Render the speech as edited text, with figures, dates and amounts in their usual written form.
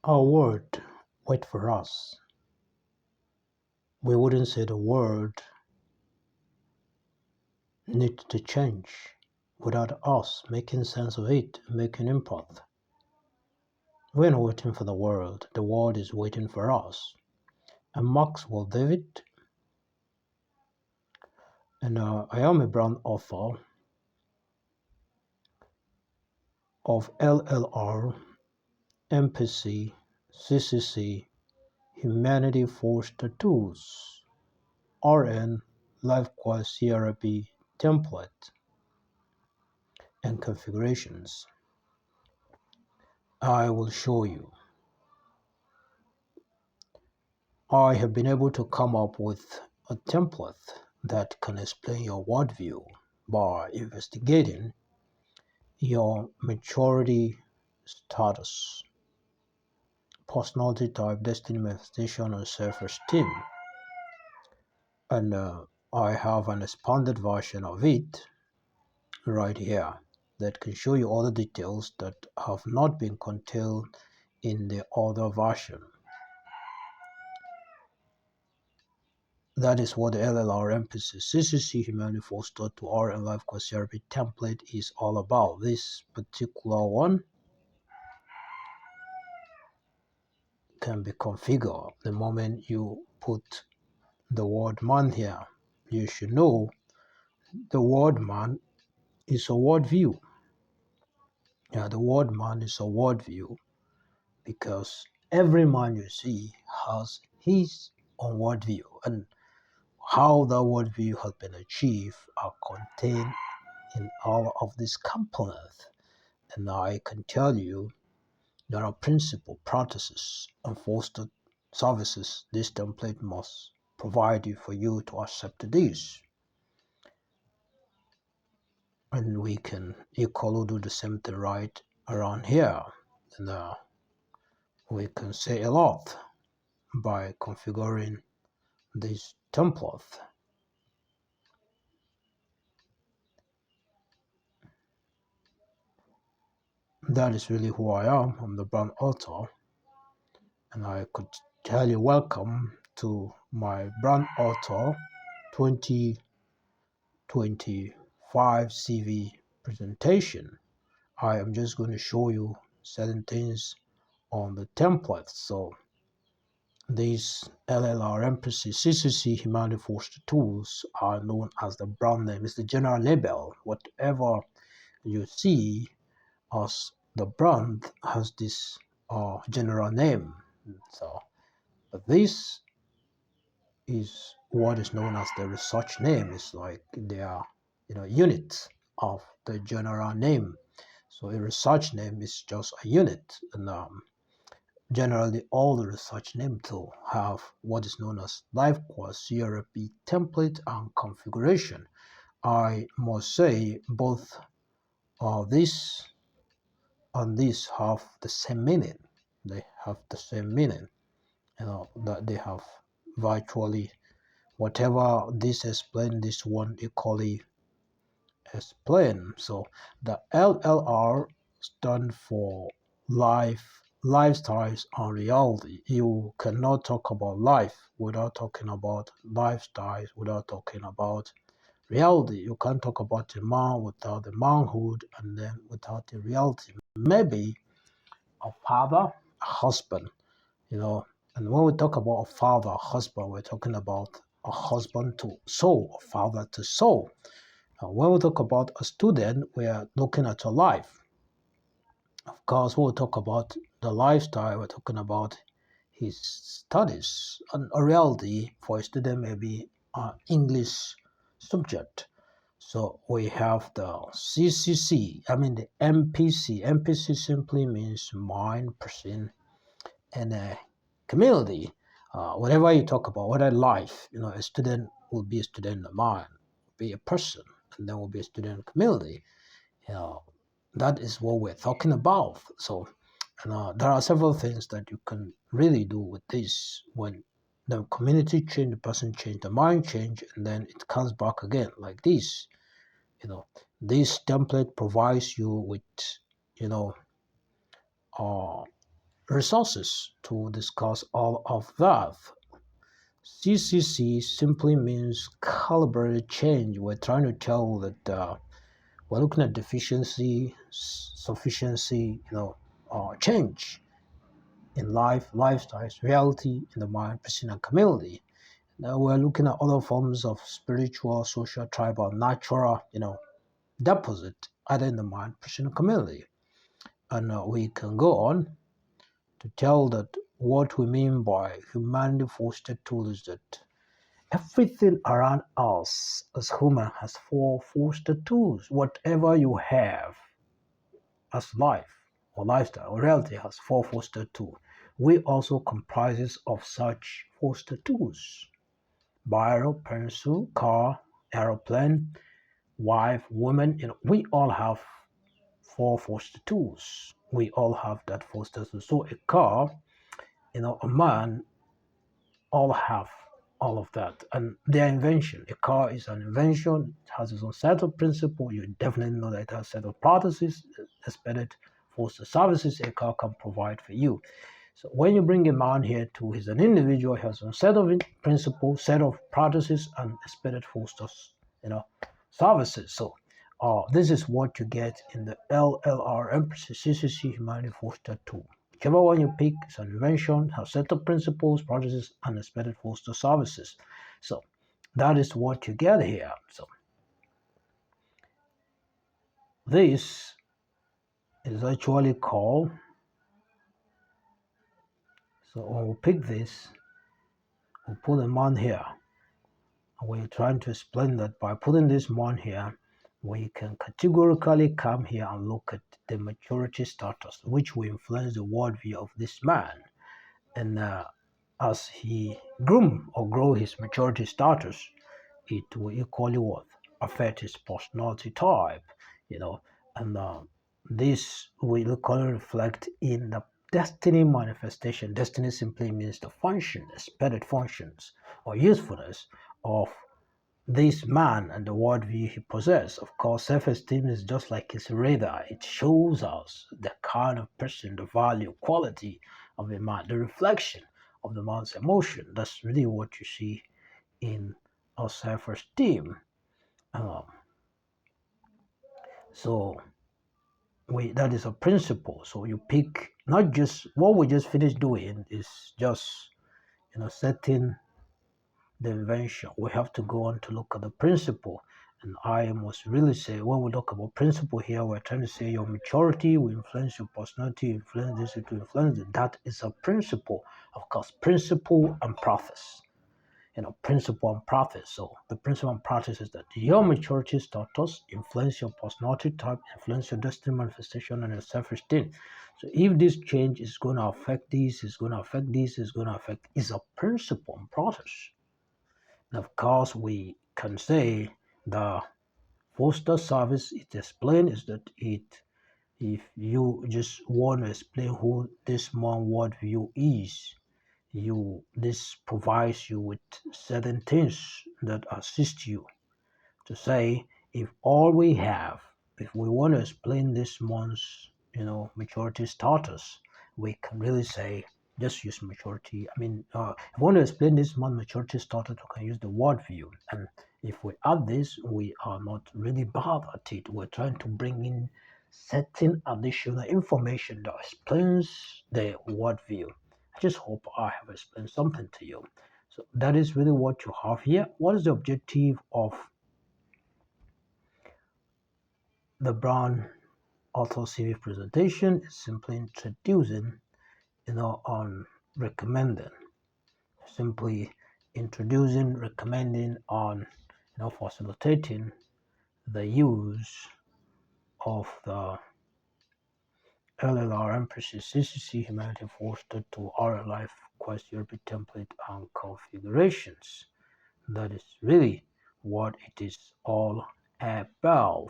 Our world wait for us. We wouldn't say the world needs to change without us making sense of it, making input. We're not waiting for the world is waiting for us. I'm Maxwell David, and I am a brand author of LLR, MPC, CCC, Humanity Force Tattoos, RN, LifeQuest CRP template and configurations. I will show you. I have been able to come up with a template that can explain your worldview by investigating your maturity status, personality type, destiny manifestation, and self-esteem. And I have an expanded version of it right here that can show you all the details that have not been contained in the other version. That is what the LLR MPC CCC Humanity Force to R and Life Course Therapy template is all about. This particular one can be configured the moment you put the word man here. You should know the word man is a worldview. Yeah, the word man is a worldview because every man you see has his own worldview, and how that worldview has been achieved are contained in all of these components. And I can tell you there are principal practices and fostered services this template must provide you for you to accept this. And we can equally do the same thing right around here. And we can say a lot by configuring this template. That is really who I am. I'm the brand author, and I could tell you welcome to my brand author 2025 CV presentation. I am just going to show you certain things on the template. So these LLR MPC CCC Humanity Force tools are known as the brand name. It's the general label. Whatever you see as the brand has this general name. So this is what is known as the research name. It's like they are units of the general name. So a research name is just a unit, and generally all the research name too have what is known as life course CRP template and configuration. I must say both this and this have the same meaning. They have the same meaning, that they have virtually whatever this explain, this one equally explain. So the LLR stand for life, lifestyles and reality. You cannot talk about life without talking about lifestyles, without talking about reality. You can't talk about a man without the manhood, and then without the reality. Maybe a father, a husband, and when we talk about a father, a husband, we're talking about a husband to soul, a father to soul. When we talk about a student, we are looking at a life. Of course, when we talk about the lifestyle, we're talking about his studies. And a reality for a student may be an English subject. So we have the CCC, the MPC. MPC simply means mind, person, and community. Whatever you talk about, whether life, a student will be a student of mind, be a person, and then will be a student community. That is what we're talking about. So, there are several things that you can really do with this. When the community change, the person change, the mind change, and then it comes back again like this. This template provides you with, uh, resources to discuss all of that. CCC simply means calibrated change. We're trying to tell that we're looking at deficiency, sufficiency, change in life, lifestyles, reality in the mind, person, and community. Now we're looking at other forms of spiritual, social, tribal, natural, deposit either in the mind, person, and community. And we can go on to tell that what we mean by humanity fostered tool is that everything around us as human has four foster tools. Whatever you have as life or lifestyle or reality has four foster tools. We also comprises of such foster tools. Biro, pencil, car, aeroplane, wife, woman, we all have four foster tools. We all have that foster tool. So a car, a man, all have all of that. And their invention, a car is an invention, it has its own set of principles. You definitely know that it has a set of processes expected for the services a car can provide for you. So when you bring a man here to, he's an individual, he has a set of principles, set of processes, and expected for services. So this is what you get in the LLRM CCC Humanity Foster Tool. Whichever one you pick is an invention, has set of principles, processes, and expected foster services. So that is what you get here. So this is actually called, so when we pick this, we'll put a man here. And we're trying to explain that by putting this man here, we can categorically come here and look at the maturity status, which will influence the worldview of this man. And as he grow his maturity status, it will equally affect his personality type, and this will equally reflect in the destiny manifestation. Destiny simply means the function, expected functions or usefulness of this man and the worldview he possesses. Of course, self-esteem is just like his radar. It shows us the kind of person, the value, quality of a man, the reflection of the man's emotion. That's really what you see in our self-esteem. Um, so that is a principle. So you pick not just what we just finished doing is just setting the invention. We have to go on to look at the principle. And I must really say, when we talk about principle here, we're trying to say your maturity will influence your personality, influence this, it will influence it. That is a principle. Of course, principle and process. Principle and practice. So the principle and practice is that your maturity status influence your personality type, influence your destiny manifestation, and your self-esteem. So if this change is going to affect this, is going to affect this, is going to affect, is a principle and process. And of course, we can say the foster service it explains is that if you just want to explain who this man worldview is, this provides you with certain things that assist you to say if all we have, if we want to explain this month's maturity status, we can really say just use maturity. I mean, if we want to explain this month's maturity status, we can use the word view. And if we add this, we are not really bad at it. We're trying to bring in certain additional information that explains the word view. I just hope I have explained something to you. So that is really what you have here. What is the objective of the Brown Auto CV presentation? Is simply introducing, on recommending, simply introducing, recommending on, facilitating the use of the LLRM CCC Humanity Foster to our life Quest European template and configurations. That is really what it is all about.